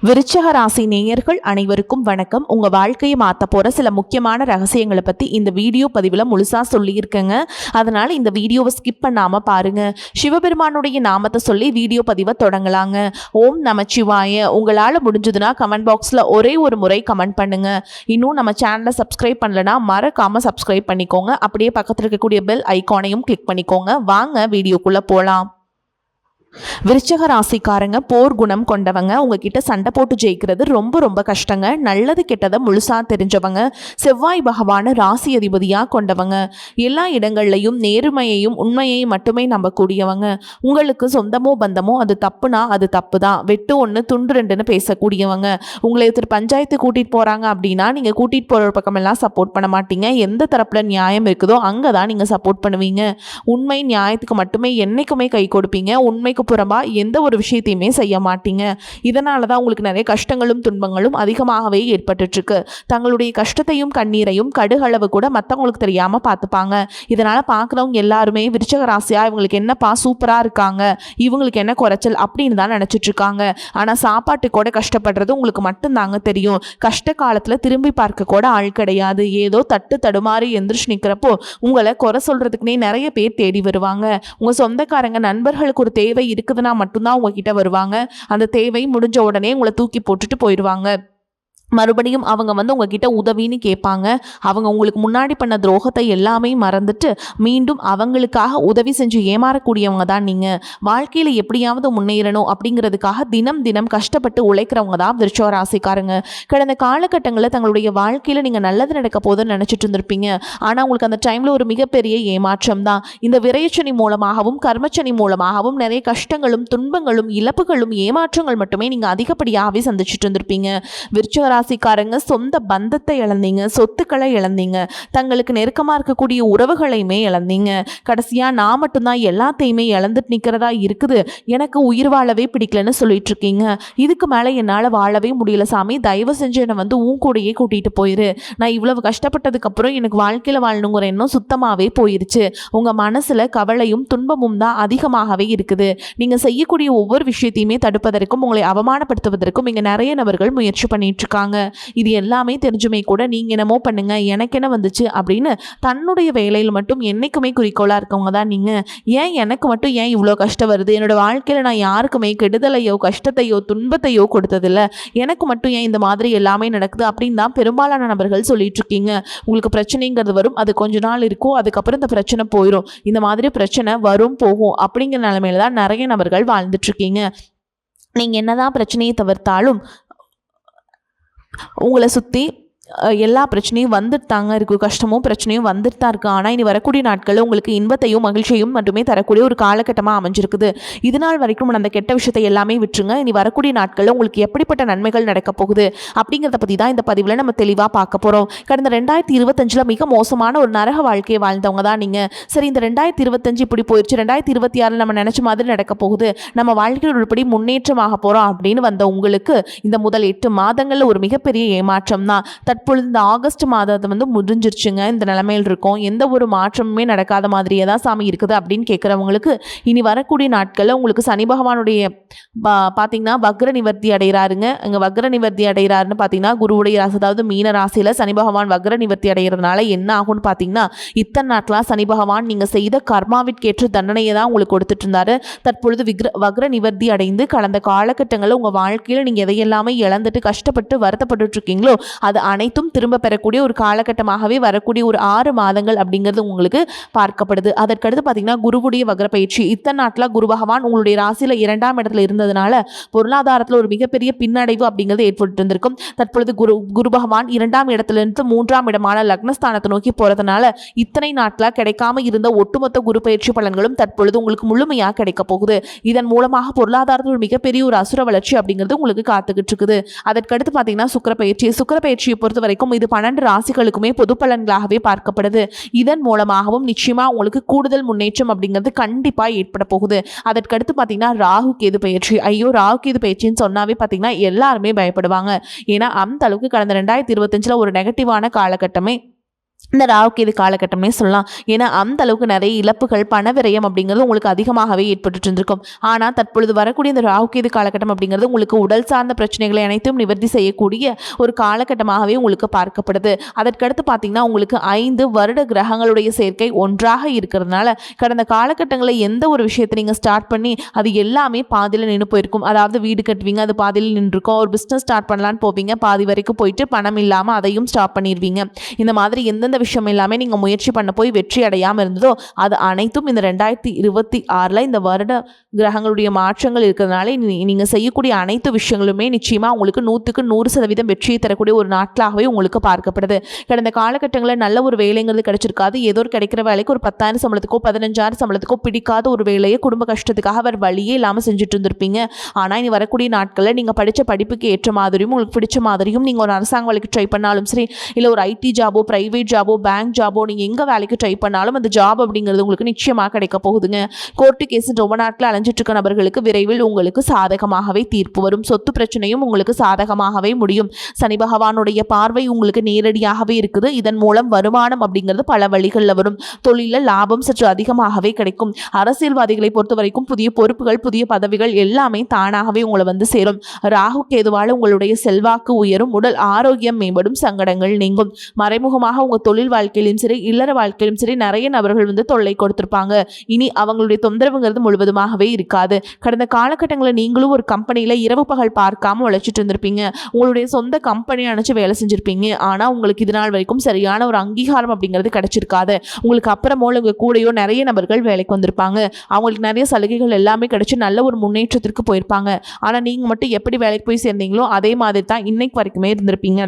விருச்சக ராசி நேயர்கள் அனைவருக்கும் வணக்கம். உங்க வாழ்க்கையை மாற்ற போற சில முக்கியமான ரகசியங்களை பத்தி இந்த வீடியோ பதிவில் முழுசா சொல்லியிருக்கேங்க. அதனால இந்த வீடியோவை ஸ்கிப் பண்ணாம பாருங்க. சிவபெருமானுடைய நாமத்தை சொல்லி வீடியோ பதிவை தொடங்கலாங்க. ஓம் நமச்சிவாய. உங்களால முடிஞ்சதுன்னா கமெண்ட் பாக்ஸ்ல ஒரே ஒரு முறை கமெண்ட் பண்ணுங்க. இன்னும் நம்ம சேனலை சப்ஸ்கிரைப் பண்ணலனா மறக்காம சப்ஸ்கிரைப் பண்ணிக்கோங்க. அப்படியே பக்கத்தில் இருக்கக்கூடிய பெல் ஐகானையும் கிளிக் பண்ணிக்கோங்க. வாங்க வீடியோக்குள்ள போலாம். விருச்சக ராசிக்காரங்க போர் குணம் கொண்டவங்க. உங்ககிட்ட சண்டை போட்டு ஜெயிக்கிறது ரொம்ப ரொம்ப கஷ்டங்க. நல்லது கெட்டதை முழுசா தெரிஞ்சவங்க. செவ்வாய் பகவான ராசி அதிபதியாக கொண்டவங்க. எல்லா இடங்கள்லையும் நேர்மையையும் உண்மையையும் மட்டுமே நம்பக்கூடியவங்க. உங்களுக்கு சொந்தமோ பந்தமோ அது தப்புனா அது தப்பு தான். வெட்டு ஒன்று துண்டு ரெண்டுன்னு பேசக்கூடியவங்க. உங்களை ஒருத்தர் பஞ்சாயத்து கூட்டிகிட்டு போகிறாங்க அப்படின்னா நீங்கள் கூட்டிகிட்டு போகிற பக்கமெல்லாம் சப்போர்ட் பண்ண மாட்டீங்க. எந்த தரப்பில் நியாயம் இருக்குதோ அங்கே தான் நீங்கள் சப்போர்ட் பண்ணுவீங்க. உண்மை நியாயத்துக்கு மட்டுமே என்றைக்குமே கை கொடுப்பீங்க. உண்மைக்கு புறம்பா எந்த ஒரு விஷயத்தையுமே செய்ய மாட்டீங்க. இதனால தான் உங்களுக்கு நிறைய கஷ்டங்களும் துன்பங்களும் அதிகமாகவே ஏற்பட்டுட்டு இருக்கு. தங்களுடைய கஷ்டத்தையும் கண்ணீரையும் கடுகளவு கூட மற்றவங்களுக்கு தெரியாம பார்த்துப்பாங்க. இதனால பார்க்குறவங்க எல்லாருமே விருச்சக ராசியா இவங்களுக்கு என்னப்பா சூப்பரா இருக்காங்க, இவங்களுக்கு என்ன குறைச்சல் அப்படின்னு தான் நினைச்சிட்டு இருக்காங்க. ஆனா சாப்பாட்டு கூட கஷ்டப்படுறது உங்களுக்கு மட்டும்தாங்க தெரியும். கஷ்ட காலத்துல திரும்பி பார்க்க கூட ஆள் கிடையாது. ஏதோ தட்டு தடுமாறி எந்திரிச்சு நிற்கிறப்போ உங்களை குறை சொல்றதுக்குன்னே நிறைய பேர் தேடி வருவாங்க. உங்க சொந்தக்காரங்க நண்பர்களுக்கு ஒரு தேவை இருக்குதுன்னா மட்டும்தான் உங்ககிட்ட வருவாங்க. அந்த தேவை முடிஞ்ச உடனே உங்களை தூக்கி போட்டுட்டு போயிடுவாங்க. மறுபடியும் அவங்க உங்ககிட்ட உதவின்னு கேட்பாங்க. அவங்க உங்களுக்கு முன்னாடி பண்ண துரோகத்தை எல்லாமே மறந்துட்டு மீண்டும் அவங்களுக்காக உதவி செஞ்சு ஏமாறக்கூடியவங்க தான் நீங்கள். வாழ்க்கையில் எப்படியாவது முன்னேறணும் அப்படிங்கிறதுக்காக தினம் தினம் கஷ்டப்பட்டு உழைக்கிறவங்க தான் விருச்சக ராசிக்காரங்க. கடந்த காலகட்டங்களில் தங்களுடைய வாழ்க்கையில் நீங்கள் நல்லது நடக்க போதுன்னு நினச்சிட்டு இருந்திருப்பீங்க. ஆனால் உங்களுக்கு அந்த டைமில் ஒரு மிகப்பெரிய ஏமாற்றம் தான். இந்த விரயச்சனி மூலமாகவும் கர்மச்சனி மூலமாகவும் நிறைய கஷ்டங்களும் துன்பங்களும் இழப்புகளும் ஏமாற்றங்கள் மட்டுமே நீங்கள் அதிகப்படியாகவே சந்திச்சுட்டு இருந்திருப்பீங்க. விருச்சக ராசிக்காரங்க சொந்த பந்தத்தை இழந்தீங்க, சொத்துக்களை இழந்தீங்க, தங்களுக்கு நெருக்கமாக இருக்கக்கூடிய உறவுகளையுமே இழந்தீங்க. கடைசியாக நான் மட்டும்தான் எல்லாத்தையுமே இழந்துட்டு நிற்கிறதா இருக்குது, எனக்கு உயிர் வாழவே பிடிக்கலன்னு சொல்லிட்டு இருக்கீங்க. இதுக்கு மேலே என்னால் வாழவே முடியல சாமி, தயவு செஞ்சு என்னை உன் கூடையே கூட்டிகிட்டு போயிரு. நான் இவ்வளவு கஷ்டப்பட்டதுக்கப்புறம் எனக்கு வாழ்க்கையில் வாழணுங்கிற எண்ணம் சுத்தமாகவே போயிருச்சு. உங்கள் மனசில் கவலையும் துன்பமும் தான் அதிகமாகவே இருக்குது. நீங்கள் செய்யக்கூடிய ஒவ்வொரு விஷயத்தையுமே தடுப்பதற்கும் உங்களை அவமானப்படுத்துவதற்கும் இங்கே நிறைய நபர்கள் முயற்சி பண்ணிட்டு இருக்காங்க. இது எல்லாமே தெரிஞ்சுமே கூட நீங்க என்னமோ பண்ணுங்க, எனக்கு என்ன வந்துச்சு அப்படின்னு தன்னுடைய வேலையில் மட்டும் என்னைக்குமே குறிக்கோளா இருக்கவங்க தான் நீங்க. ஏன் எனக்கு மட்டும் ஏன் இவ்வளோ கஷ்டம் வருது, என்னோட வாழ்க்கையில் நான் யாருக்குமே கெடுதலையோ கஷ்டத்தையோ துன்பத்தையோ கொடுத்ததில்ல, எனக்கு மட்டும் ஏன் இந்த மாதிரி எல்லாமே நடக்குது அப்படின்னு தான் பெரும்பாலான நபர்கள் சொல்லிட்டு இருக்கீங்க. உங்களுக்கு பிரச்சனைங்கிறது வரும், அது கொஞ்ச நாள் இருக்கும், அதுக்கப்புறம் இந்த பிரச்சனை போயிடும். இந்த மாதிரி பிரச்சனை வரும் போகும் அப்படிங்கிற நிலைமையில தான் நிறைய நபர்கள் வாழ்ந்துட்டு இருக்கீங்க. நீங்க என்னதான் பிரச்சனையை தவிர்த்தாலும் உங்களை சுற்றி எல்லா பிரச்சனையும் வந்துட்டு தாங்க இருக்குது. கஷ்டமும் பிரச்சனையும் வந்துட்டு தான் இருக்குது. ஆனால் இனி வரக்கூடிய நாட்களில் உங்களுக்கு இன்பத்தையும் மகிழ்ச்சியும் மட்டுமே தரக்கூடிய ஒரு காலகட்டமாக அமைஞ்சிருக்குது. இது நாள் வரைக்கும் அந்த கெட்ட விஷயத்தை எல்லாமே விட்டுருங்க. இனி வரக்கூடிய நாட்களில் உங்களுக்கு எப்படிப்பட்ட நன்மைகள் நடக்க போகுது அப்படிங்கிறத பற்றி தான் இந்த பதிவில் நம்ம தெளிவாக பார்க்க போகிறோம். கடந்த 2025 மிக மோசமான ஒரு நரக வாழ்க்கையை வாழ்ந்தவங்க தான் நீங்கள். சரி, இந்த 2025 இப்படி போயிடுச்சு, 2026 நம்ம நினச்ச மாதிரி நடக்க போகுது, நம்ம வாழ்க்கையில் ஒருபடி முன்னேற்றமாக போகிறோம் அப்படின்னு வந்த உங்களுக்கு இந்த முதல் 8 மாதங்களில் ஒரு மிகப்பெரிய ஏமாற்றம் தான். தற்பொழுது இந்த ஆகஸ்ட் மாதத்தை முடிஞ்சிருச்சுங்க. இந்த நிலைமையில் இருக்கும், எந்த ஒரு மாற்றமுமே நடக்காத மாதிரியே தான் சாமி இருக்குது அப்படின்னு கேட்குறவங்களுக்கு இனி வரக்கூடிய நாட்களில் உங்களுக்கு சனி பகவானுடைய பார்த்தீங்கன்னா வக்ர நிவர்த்தி அடைகிறாருங்க. அங்கே வக்ர நிவர்த்தி அடைகிறாருன்னு பார்த்தீங்கன்னா குருவுடைய ராசி, அதாவது மீன ராசியில் சனி பகவான் வக்ர நிவர்த்தி அடைகிறதுனால என்ன ஆகும்னு பார்த்தீங்கன்னா இத்தனை நாட்களாக சனி பகவான் நீங்கள் செய்த கர்மாவிற்கேற்ற தண்டனையை தான் உங்களுக்கு கொடுத்துட்டு இருந்தாரு. தற்பொழுது வக்ர நிவர்த்தி அடைந்து கடந்த காலகட்டங்களில் உங்கள் வாழ்க்கையில் நீங்கள் எதையெல்லாமே இழந்துட்டு கஷ்டப்பட்டு வருத்தப்பட்டு இருக்கீங்களோ அது அனைத்தும் திரும்ப பெறக்கூடிய ஒரு காலகட்டமாகவே வரக்கூடிய ஒரு 6 மாதங்கள் அப்படிங்கிறது உங்களுக்கு பார்க்கப்படுது. அதற்கடுத்து பார்த்தீங்கன்னா குருவுடைய வக்ர பயிற்சி. இத்தனை நாட்டில் குரு பகவான் உங்களுடைய ராசியில் 2ஆம் இடத்துல இருந்ததுனால பொருளாதாரத்தில் ஒரு மிகப்பெரிய பின்னடைவு அப்படிங்கிறது ஏற்பட்டு இருந்திருக்கும். தற்பொழுது குரு பகவான் 2ஆம் இடத்திலிருந்து 3ஆம் இடமான லக்னஸ்தானத்தை நோக்கி போறதுனால இத்தனை நாட்டில் கிடைக்காம இருந்த ஒட்டுமொத்த குரு பயிற்சி பலன்களும் தற்பொழுது உங்களுக்கு முழுமையாக கிடைக்க போகுது. இதன் மூலமாக பொருளாதாரத்தில் ஒரு மிகப்பெரிய ஒரு அசுர வளர்ச்சி அப்படிங்கிறது உங்களுக்கு காத்துக்கிட்டு இருக்குது. அதற்கடுத்து பார்த்தீங்கன்னா சுக்கிர பயிற்சியை பொறுத்த வரைக்கும் இது 12 ராசிகளுக்குமே பொது பலன்களாகவே பார்க்கப்படுது. இதன் மூலமாகவும் நிச்சயமா உங்களுக்கு கூடுதல் முன்னேற்றம் அப்படிங்கிறது கண்டிப்பா ஏற்பட போகுது. அதற்கடுத்து பார்த்தீங்கன்னா ராகு கேது பயிற்சி. ஐயோ, ராகு கேது பயிற்சின்னு சொன்னாவே பார்த்தீங்கன்னா எல்லாருமே பயப்படுவாங்க. ஏன்னா அந்த அளவுக்கு கடந்த 2025 ஒரு நெகட்டிவான காலகட்டமே இந்த ராகுகேது காலகட்டமே சொல்லலாம். ஏன்னா அந்த அளவுக்கு நிறைய இழப்புகள், பண விரயம் அப்படிங்கிறது உங்களுக்கு அதிகமாகவே ஏற்பட்டு இருந்திருக்கும். ஆனால் தற்பொழுது வரக்கூடிய இந்த ராகுகேது காலகட்டம் அப்படிங்கிறது உங்களுக்கு உடல் சார்ந்த பிரச்சனைகளை அனைத்தும் நிவர்த்தி செய்யக்கூடிய ஒரு காலகட்டமாகவே உங்களுக்கு பார்க்கப்படுது. அதற்கடுத்து பார்த்தீங்கன்னா உங்களுக்கு 5 வருட கிரகங்களுடைய சேர்க்கை ஒன்றாக இருக்கிறதுனால கடந்த காலகட்டங்களில் எந்த ஒரு விஷயத்தை நீங்கள் ஸ்டார்ட் பண்ணி அது எல்லாமே பாதியில் நின்று போயிருக்கும். அதாவது வீடு கட்டுவீங்க, அது பாதியில் நின்றுருக்கும். ஒரு பிஸ்னஸ் ஸ்டார்ட் பண்ணலான்னு போவீங்க, பாதி வரைக்கும் போயிட்டு பணம் இல்லாமல் அதையும் ஸ்டாப் பண்ணிடுவீங்க. இந்த மாதிரி எந்தெந்த விஷயம் எல்லாமே நீங்கள் முயற்சி பண்ண போய் வெற்றி அடையாமல் இருந்ததோ அது அனைத்தும் இந்த 2026 இந்த வருட கிரகங்களுடைய மாற்றங்கள் இருக்கிறதுனால நீங்கள் செய்யக்கூடிய அனைத்து விஷயங்களுமே நிச்சயமாக உங்களுக்கு 100% வெற்றியை தரக்கூடிய ஒரு நாட்களாகவே உங்களுக்கு பார்க்கப்படுது. கடந்த காலகட்டங்களில் நல்ல ஒரு வேலைங்கிறது கிடைச்சிருக்காது. ஏதோ ஒரு கிடைக்கிற வேலைக்கு ஒரு 10,000 சம்பளத்துக்கோ 15,000 சம்பளத்துக்கோ பிடிக்காத ஒரு வேலையை குடும்ப கஷ்டத்துக்காக அவர் வழியே இல்லாமல் செஞ்சுட்டு இருந்திருப்பீங்க. ஆனால் இனி வரக்கூடிய நாட்களில் நீங்கள் படித்த படிப்புக்கு ஏற்ற மாதிரியும் உங்களுக்கு பிடிச்ச மாதிரியும் நீங்கள் ஒரு அரசாங்க வேலைக்கு ட்ரை பண்ணாலும் சரி, இல்லை ஒரு ஐடி ஜாபோ, பிரைவேட் ஜாபோ, பேங்க் ஜாபோ, நீங்கள் எங்கே வேலைக்கு ட்ரை பண்ணாலும் அந்த ஜாப் அப்படிங்கிறது உங்களுக்கு நிச்சயமாக கிடைக்க போகுதுங்க. கோர்ட்டு கேஸ் ரொம்ப நாட்கள் அலைஞ்சிட்டு இருக்க நபர்களுக்கு விரைவில் உங்களுக்கு சாதகமாகவே தீர்ப்பு வரும். சொத்து பிரச்சனையும் உங்களுக்கு சாதகமாகவே முடியும். சனி பகவானுடைய பார்வை உங்களுக்கு நேரடியாகவே இருக்குது. இதன் மூலம் வருமானம் அப்படிங்கிறது பல வழிகளில் வரும். தொழிலில் லாபம் சற்று அதிகமாகவே கிடைக்கும். அரசியல்வாதிகளை பொறுத்த வரைக்கும் புதிய பொறுப்புகள், புதிய பதவிகள் எல்லாமே தானாகவே உங்களை வந்து சேரும். ராகு கேதுவால் உங்களுடைய செல்வாக்கு உயரும், உடல் ஆரோக்கியம் மேம்படும், சங்கடங்கள் நீங்கும். மறைமுகமாக உங்க தொழில் வாழ்க்கையிலும் சரி, இல்லற வாழ்க்கையிலும் சரி நிறைய நபர்கள் வந்து தொல்லை கொடுத்திருப்பாங்க. இனி அவங்களுடைய தொந்தரவுங்கிறது முழுவதுமாகவே இருக்காது. கடந்த காலகட்டங்களில் நீங்களும் ஒரு கம்பெனியில் இரவு பகல் பார்க்காம உழைச்சிட்டு இருந்திருப்பீங்க. உங்களுடைய சொந்த கம்பெனி நினைச்சு வேலை செஞ்சிருப்பீங்க. ஆனால் உங்களுக்கு இது நாள் வரைக்கும் சரியான ஒரு அங்கீகாரம் அப்படிங்கிறது கிடைச்சிருக்காது. உங்களுக்கு அப்புறமோ உங்க கூடயோ நிறைய நபர்கள் வேலைக்கு வந்திருப்பாங்க. அவங்களுக்கு நிறைய சலுகைகள் எல்லாமே கிடைச்சி நல்ல ஒரு முன்னேற்றத்திற்கு போயிருப்பாங்க. ஆனால் நீங்கள் மட்டும் எப்படி வேலைக்கு போய் சேர்ந்தீங்களோ அதே மாதிரி தான் இன்னைக்கு வரைக்குமே இருந்திருப்பீங்க.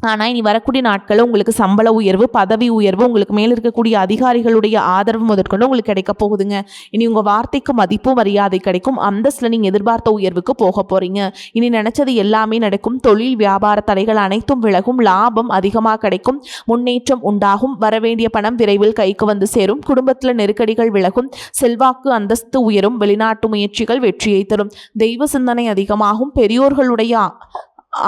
ஆனால் இனி வரக்கூடிய நாட்களில் உங்களுக்கு சம்பள உயர்வு, பதவி உயர்வு, உங்களுக்கு மேலே இருக்கக்கூடிய அதிகாரிகளுடைய ஆதரவு முதற்கொண்டு உங்களுக்கு கிடைக்க போகுதுங்க. இனி உங்கள் வார்த்தைக்கு மதிப்பு, மரியாதை கிடைக்கும். அந்தஸ்தில் நீங்கள் எதிர்பார்த்த உயர்வுக்கு போக போகிறீங்க. இனி நினச்சது எல்லாமே நடக்கும். தொழில் வியாபார தடைகள் அனைத்தும் விலகும். லாபம் அதிகமாக கிடைக்கும். முன்னேற்றம் உண்டாகும். வரவேண்டிய பணம் விரைவில் கைக்கு வந்து சேரும். குடும்பத்தில் நெருக்கடிகள் விலகும். செல்வாக்கு, அந்தஸ்து உயரும். வெளிநாட்டு முயற்சிகள் வெற்றியை தரும். தெய்வ சிந்தனை அதிகமாகும். பெரியோர்களுடைய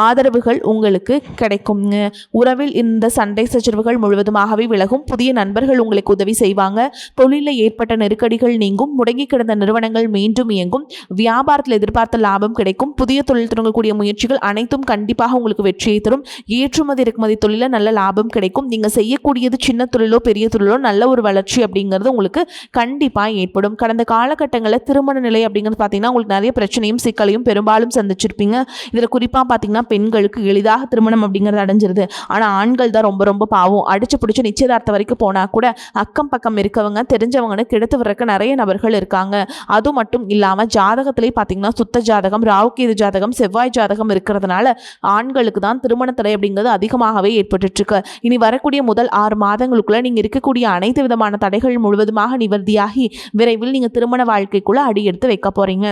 ஆதரவுகள் உங்களுக்கு கிடைக்குங்க. உறவில் இந்த சண்டை சச்சரவுகள் முழுவதுமாகவே விலகும். புதிய நண்பர்கள் உங்களுக்கு உதவி செய்வாங்க. தொழிலில் ஏற்பட்ட நெருக்கடிகள் நீங்கும். முடங்கி கிடந்த நிறுவனங்கள் மீண்டும் இயங்கும். வியாபாரத்தில் எதிர்பார்த்த லாபம் கிடைக்கும். புதிய தொழில் தொடங்கக்கூடிய முயற்சிகள் அனைத்தும் கண்டிப்பாக உங்களுக்கு வெற்றியை தரும். ஏற்றுமதி இறக்குமதி தொழிலில் நல்ல லாபம் கிடைக்கும். நீங்கள் செய்யக்கூடியது சின்ன தொழிலோ பெரிய தொழிலோ நல்ல ஒரு வளர்ச்சி அப்படிங்கிறது உங்களுக்கு கண்டிப்பாக ஏற்படும். கடந்த காலகட்டங்களில் திருமண நிலை அப்படிங்கிறது பார்த்தீங்கன்னா உங்களுக்கு நிறைய பிரச்சனையும் சிக்கலையும் பெரும்பாலும் சந்திச்சிருப்பீங்க. இதில் குறிப்பாக பார்த்தீங்கன்னா பெண்களுக்கு எளிதாக திருமணம் அப்படிங்கிறது அடைஞ்சிருது. ஆனால் ஆண்கள் தான் ரொம்ப ரொம்ப பாவம். அடிச்சு பிடிச்சி நிச்சயதார்த்தம் வரைக்கும் போனால் கூட அக்கம் பக்கம் இருக்கவங்க, தெரிஞ்சவங்கன்னு கெடுத்து வர்றதுக்கு நிறைய நபர்கள் இருக்காங்க. அது மட்டும் இல்லாமல் ஜாதகத்திலே பார்த்தீங்கன்னா சுத்த ஜாதகம், ராகுகேது ஜாதகம், செவ்வாய் ஜாதகம் இருக்கிறதுனால ஆண்களுக்கு தான் திருமண தடை அப்படிங்கிறது அதிகமாகவே ஏற்பட்டு இருக்கு. இனி வரக்கூடிய முதல் 6 மாதங்களுக்குள்ள நீங்கள் இருக்கக்கூடிய அனைத்து விதமான தடைகள் முழுவதுமாக நிவர்த்தியாகி விரைவில் நீங்கள் திருமண வாழ்க்கைக்குள்ள அடி எடுத்து வைக்க போறீங்க.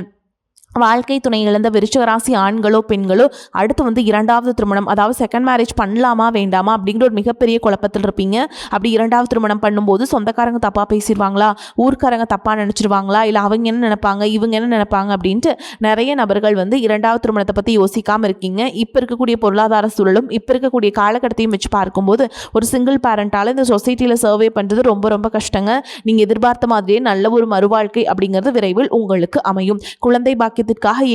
வாழ்க்கை துணை இழந்த விருச்சிக ராசி ஆண்களோ பெண்களோ அடுத்து வந்து 2வது திருமணம், அதாவது செகண்ட் மேரேஜ் பண்ணலாமா வேண்டாமா அப்படிங்கிற ஒரு மிகப்பெரிய குழப்பத்தில் இருப்பீங்க. அப்படி 2வது திருமணம் பண்ணும்போது சொந்தக்காரங்க தப்பாக பேசிடுவாங்களா, ஊர்க்காரங்க தப்பாக நினச்சிருவாங்களா, இல்லை அவங்க என்ன நினைப்பாங்க, இவங்க என்ன நினைப்பாங்க அப்படின்ட்டு நிறைய நபர்கள் வந்து 2வது திருமணத்தை பற்றி யோசிக்காமல் இருக்கீங்க. இப்போ இருக்கக்கூடிய பொருளாதார சூழலும் இப்போ இருக்கக்கூடிய காலகட்டத்தையும் வச்சு பார்க்கும்போது ஒரு சிங்கிள் பேரண்டால் இந்த சொசைட்டியில் சர்வே பண்ணுறது ரொம்ப ரொம்ப கஷ்டங்க. நீங்கள் எதிர்பார்த்த மாதிரியே நல்ல ஒரு மறுவாழ்க்கை அப்படிங்கிறது விரைவில் உங்களுக்கு அமையும். குழந்தை பாக்கியத்திற்காக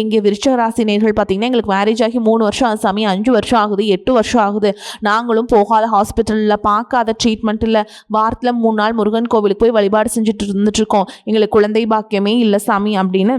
எங்கே விருச்சிக ராசி நேயர்கள் பார்த்தீங்கன்னா எங்களுக்கு மேரேஜ் ஆகி 3 வருஷம் ஆகுது சாமி, 5 வருஷம் ஆகுது, 8 வருஷம் ஆகுது, நாங்களும் போகாத ஹாஸ்பிட்டலில் பார்க்காத ட்ரீட்மெண்ட் இல்லை, வாரத்தில் 3 நாள் முருகன் கோவிலுக்கு போய் வழிபாடு செஞ்சுட்டு இருந்துட்டு இருக்கோம், எங்களுக்கு குழந்தை பாக்கியமே இல்லை சாமி அப்படின்னு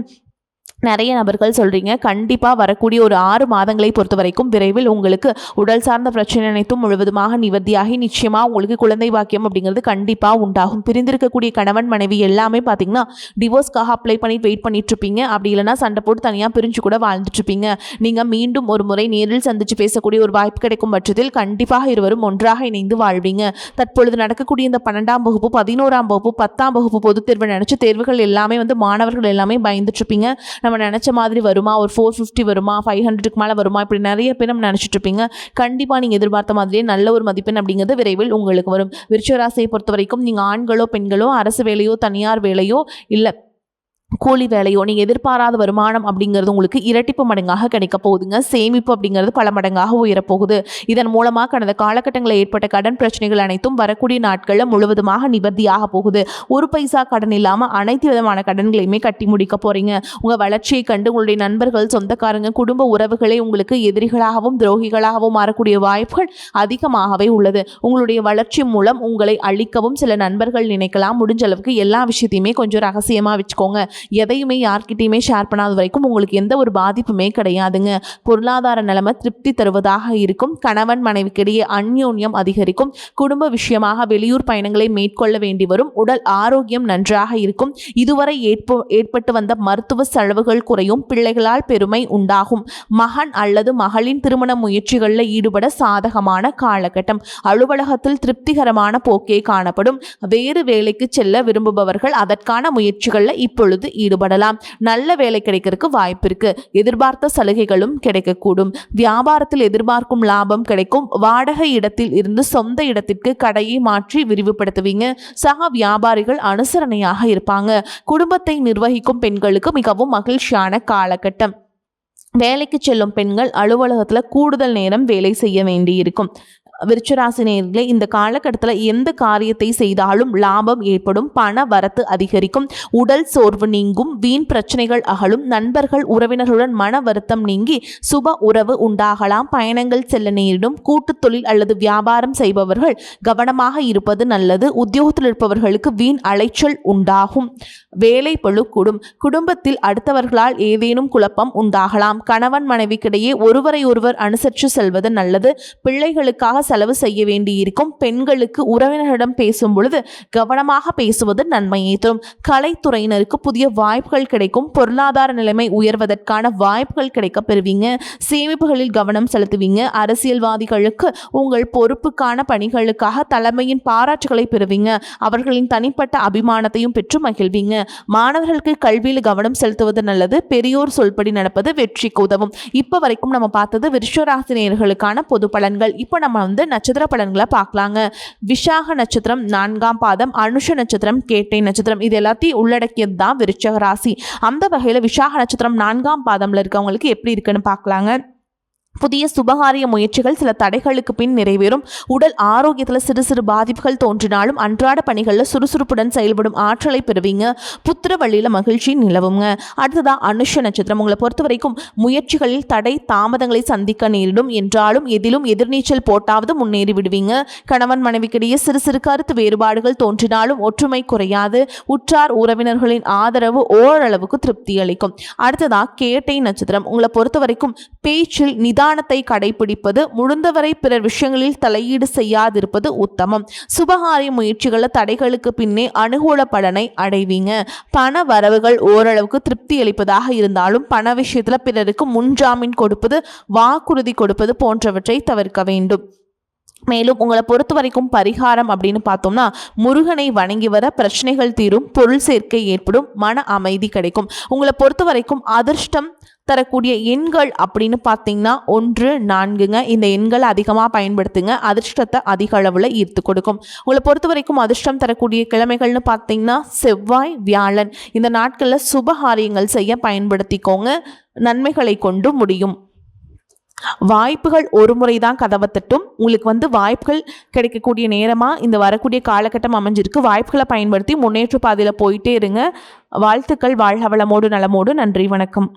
நிறைய நபர்கள் சொல்கிறீங்க. கண்டிப்பாக வரக்கூடிய ஒரு 6 மாதங்களை பொறுத்த வரைக்கும் விரைவில் உங்களுக்கு உடல் சார்ந்த பிரச்சனை அனைத்தும் முழுவதுமாக நிவர்த்தியாகி நிச்சயமாக உங்களுக்கு குழந்தை பாக்கியம் அப்படிங்கிறது கண்டிப்பாக உண்டாகும். பிரிந்திருக்கக்கூடிய கணவன் மனைவி எல்லாமே பார்த்தீங்கன்னா டிவோர்ஸ்க்காக அப்ளை பண்ணி வெயிட் பண்ணிட்டு இருப்பீங்க. அப்படி இல்லைனா சண்டை போட்டு தனியாக பிரிஞ்சு கூட வாழ்ந்துட்டு இருப்பீங்க. நீங்கள் மீண்டும் ஒரு முறை நேரில் சந்தித்து பேசக்கூடிய ஒரு வாய்ப்பு கிடைக்கும் பட்சத்தில் கண்டிப்பாக இருவரும் ஒன்றாக இணைந்து வாழ்வீங்க. தற்பொழுது நடக்கக்கூடிய இந்த 12ஆம் வகுப்பு, 11ஆம் வகுப்பு, 10ஆம் வகுப்பு பொதுத் தேர்வு நினச்ச தேர்வுகள் எல்லாமே வந்து மாணவர்கள் எல்லாமே பயந்துட்டு இருப்பீங்க. நம்ம நினச்ச மாதிரி வருமா, ஒரு 450 வருமா, 500க்கு மேலே வருமா, இப்படி நிறைய பேர் நம்ம நினச்சிட்டு இருப்பீங்க. கண்டிப்பாக நீங்கள் எதிர்பார்த்த மாதிரியே நல்ல ஒரு மதிப்பெண் அப்படிங்கிறது விரைவில் உங்களுக்கு வரும். விருச்சிக ராசியை பொறுத்த வரைக்கும் நீங்கள் ஆண்களோ பெண்களோ அரசு வேலையோ தனியார் வேலையோ இல்லை கூலி வேலையோ நீங்கள் எதிர்பாராத வருமானம் அப்படிங்கிறது உங்களுக்கு இரட்டிப்பு மடங்காக கிடைக்க போகுதுங்க. சேமிப்பு அப்படிங்கிறது பல மடங்காக உயரப்போகுது. இதன் மூலமாக கடந்த காலகட்டங்களில் ஏற்பட்ட கடன் பிரச்சனைகள் அனைத்தும் வரக்கூடிய நாட்களில் முழுவதுமாக நிவர்த்தியாக போகுது. ஒரு பைசா கடன் இல்லாமல் அனைத்து விதமான கடன்களையுமே கட்டி முடிக்க போறீங்க. உங்கள் வளர்ச்சியை கண்டு உங்களுடைய நண்பர்கள், சொந்தக்காரங்க, குடும்ப உறவுகளே உங்களுக்கு எதிரிகளாகவும் துரோகிகளாகவும் மாறக்கூடிய வாய்ப்புகள் அதிகமாகவே உள்ளது. உங்களுடைய வளர்ச்சி மூலம் உங்களை அழிக்கவும் சில நண்பர்கள் நினைக்கலாம். முடிஞ்ச அளவுக்கு எல்லா விஷயத்தையுமே கொஞ்சம் ரகசியமாக வச்சுக்கோங்க. எதையுமே யார்கிட்டையுமே ஷேர் பண்ணாத வரைக்கும் உங்களுக்கு எந்த ஒரு பாதிப்புமே கிடையாதுங்க. பொருளாதார நிலைமை திருப்தி தருவதாக இருக்கும். கணவன் மனைவிக்கிடையே அந்யோன்யம் அதிகரிக்கும். குடும்ப விஷயமாக வெளியூர் பயணங்களை மேற்கொள்ள வேண்டி வரும். உடல் ஆரோக்கியம் நன்றாக இருக்கும். இதுவரை ஏற்பட்டு வந்த மருத்துவ செலவுகள் குறையும். பிள்ளைகளால் பெருமை உண்டாகும். மகன் அல்லது மகளின் திருமண முயற்சிகளில் ஈடுபட சாதகமான காலகட்டம். அலுவலகத்தில் திருப்திகரமான போக்கே காணப்படும். வேறு வேலைக்கு செல்ல விரும்புபவர்கள் அதற்கான முயற்சிகளில் இப்பொழுது ஈடுபடலாம். நல்ல வேலை கிடைக்கிறதுக்கு வாய்ப்பு இருக்கு. எதிர்பார்த்த சலுகைகளும் கிடைக்கக்கூடும். வியாபாரத்தில் எதிர்பார்க்கும் லாபம் கிடைக்கும். வாடகை இடத்தில் இருந்து சொந்த இடத்திற்கு கடையை மாற்றி விரிவுபடுத்துவீங்க. சக வியாபாரிகள் அனுசரணையாக இருப்பாங்க. குடும்பத்தை நிர்வகிக்கும் பெண்களுக்கு மிகவும் மகிழ்ச்சியான காலகட்டம். வேலைக்கு செல்லும் பெண்கள் அலுவலகத்தில் கூடுதல் நேரம் வேலை செய்ய வேண்டியிருக்கும். விருச்சிகராசி நேயர்களே, இந்த காலகட்டத்தில் எந்த காரியத்தை செய்தாலும் லாபம் ஏற்படும். பண வரத்து அதிகரிக்கும். உடல் சோர்வு நீங்கும். வீண் பிரச்சனைகள் அகலும். நண்பர்கள் உறவினர்களுடன் மன வருத்தம் நீங்கி சுப உறவு உண்டாகலாம். பயணங்கள் செல்ல நேரிடும். கூட்டுத் தொழில் அல்லது வியாபாரம் செய்பவர்கள் கவனமாக இருப்பது நல்லது. உத்தியோகத்தில் இருப்பவர்களுக்கு வீண் அலைச்சல் உண்டாகும். வேலை பளு கூடும். குடும்பத்தில் அடுத்தவர்களால் ஏதேனும் குழப்பம் உண்டாகலாம். கணவன் மனைவிக்கிடையே ஒருவரை ஒருவர் அனுசரித்து செல்வது நல்லது. பிள்ளைகளுக்காக செலவு செய்ய வேண்டியிருக்கும். பெண்களுக்கு உறவினரிடம் பேசும் பொழுது கவனமாக பேசுவது நன்மையை தரும். கலைத்துறையினருக்கு புதிய வாய்ப்புகள் கிடைக்கும். பொருளாதார நிலைமை உயர்வதற்கான வாய்ப்புகள் கிடைக்க பெறுவீங்க. சேமிப்புகளில் கவனம் செலுத்துவீங்க. அரசியல்வாதிகளுக்கு உங்கள் பொறுப்புக்கான பணிகளுக்காக தலைமையின் பாராட்டுகளை பெறுவீங்க. அவர்களின் தனிப்பட்ட அபிமானத்தையும் பெற்று மகிழ்வீங்க. மாணவர்களுக்கு கல்வியில் கவனம் செலுத்துவது நல்லது. பெரியோர் சொல்படி நடப்பது வெற்றிக்கு உதவும். இப்போ வரைக்கும் நம்ம பார்த்தது விருச்சிகராசி நேயர்களுக்கான பொது பலன்கள். இப்போ நம்ம நட்சத்திர பலன்களை பார்க்கலாங்க. விசாக நட்சத்திரம் 4ஆம் பாதம், அனுஷ நட்சத்திரம், கேட்டை நட்சத்திரம், இது எல்லாத்தையும் உள்ளடக்கியது தான் விருச்சிக ராசி. அந்த வகையில் விசாக நட்சத்திரம் 4ஆம் பாதம்ல இருக்கவங்களுக்கு எப்படி இருக்குன்னு பார்க்கலாங்க. புதிய சுபகாரிய முயற்சிகள் சில தடைகளுக்கு பின் நிறைவேறும். உடல் ஆரோக்கியத்தில் சிறு சிறு பாதிப்புகள் தோன்றினாலும் அன்றாட பணிகளில் சுறுசுறுப்புடன் செயல்படும் ஆற்றலை பெறுவீங்க. புத்திர வழியில் மகிழ்ச்சி நிலவுங்க. அடுத்ததான் அனுஷ நட்சத்திரம். உங்களை பொறுத்த வரைக்கும் முயற்சிகளில் தடை தாமதங்களை சந்திக்க நேரிடும். என்றாலும் எதிலும் எதிர்நீச்சல் போட்டாவது முன்னேறி விடுவீங்க. கணவன் மனைவிக்கிடையே சிறு சிறு கருத்து வேறுபாடுகள் தோன்றினாலும் ஒற்றுமை குறையாது. உற்றார் உறவினர்களின் ஆதரவு ஓரளவுக்கு திருப்தி அளிக்கும். அடுத்ததான் கேட்டை நட்சத்திரம். உங்களை பொறுத்த வரைக்கும் பேச்சில் நிதானத்தை கடைபிடிப்பது, முடிந்தவரை பிறர் விஷயங்களில் தலையீடு செய்யாதிருப்பது உத்தமம். சுபகாரிய முயற்சிகள தடைகளுக்கு பின்னே அனுகூல பலனை அடைவீங்க. பண வரவுகள் ஓரளவுக்கு திருப்தி அளிப்பதாக இருந்தாலும் பண விஷயத்துல பிறருக்கு முன்ஜாமீன் கொடுப்பது, வாக்குறுதி கொடுப்பது போன்றவற்றை தவிர்க்க வேண்டும். மேலும் உங்களை பொறுத்த வரைக்கும் பரிகாரம் அப்படின்னு பார்த்தோம்னா, முருகனை வணங்கி வர பிரச்சனைகள் தீரும். பொருள் சேர்க்கை ஏற்படும். மன அமைதி கிடைக்கும். உங்களை பொறுத்த வரைக்கும் அதிர்ஷ்டம் தரக்கூடிய எண்கள் அப்படின்னு பார்த்தீங்கன்னா 1, 4ங்க. இந்த எண்களை அதிகமாக பயன்படுத்துங்க. அதிர்ஷ்டத்தை அதிக அளவில் ஈர்த்து கொடுக்கும். உங்களை பொறுத்த வரைக்கும் அதிர்ஷ்டம் தரக்கூடிய கிழமைகள்னு பார்த்தீங்கன்னா செவ்வாய், வியாழன். இந்த நாட்களில் சுபகாரியங்கள் செய்ய பயன்படுத்திக்கோங்க. நன்மைகளை கொண்டு முடியும். வாய்ப்புகள் ஒரு முறை தான் கதவை தட்டும். உங்களுக்கு வாய்ப்புகள் கிடைக்கக்கூடிய நேரமாக இந்த வரக்கூடிய காலகட்டம் அமைஞ்சிருக்கு. வாய்ப்புகளை பயன்படுத்தி முன்னேற்ற பாதையில் போயிட்டே இருங்க. வாழ்த்துக்கள். வாழ்க வளமோடு நலமோடு. நன்றி, வணக்கம்.